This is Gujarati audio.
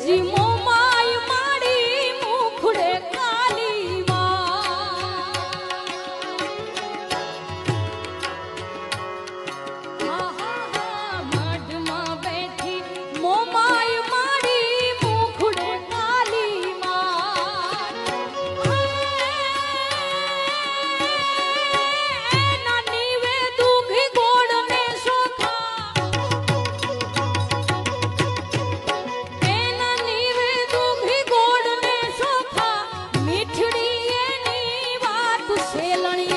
જી મોમાય માડી મુખડે કાલી મઢમાં બેઠી મોમાય માડી મુખડે કાલી નાની વે દુઘી ગોળ ને સોખા નાની વે દુઘી ગોળ ને સોખા મીઠડી એની વાત સેલણી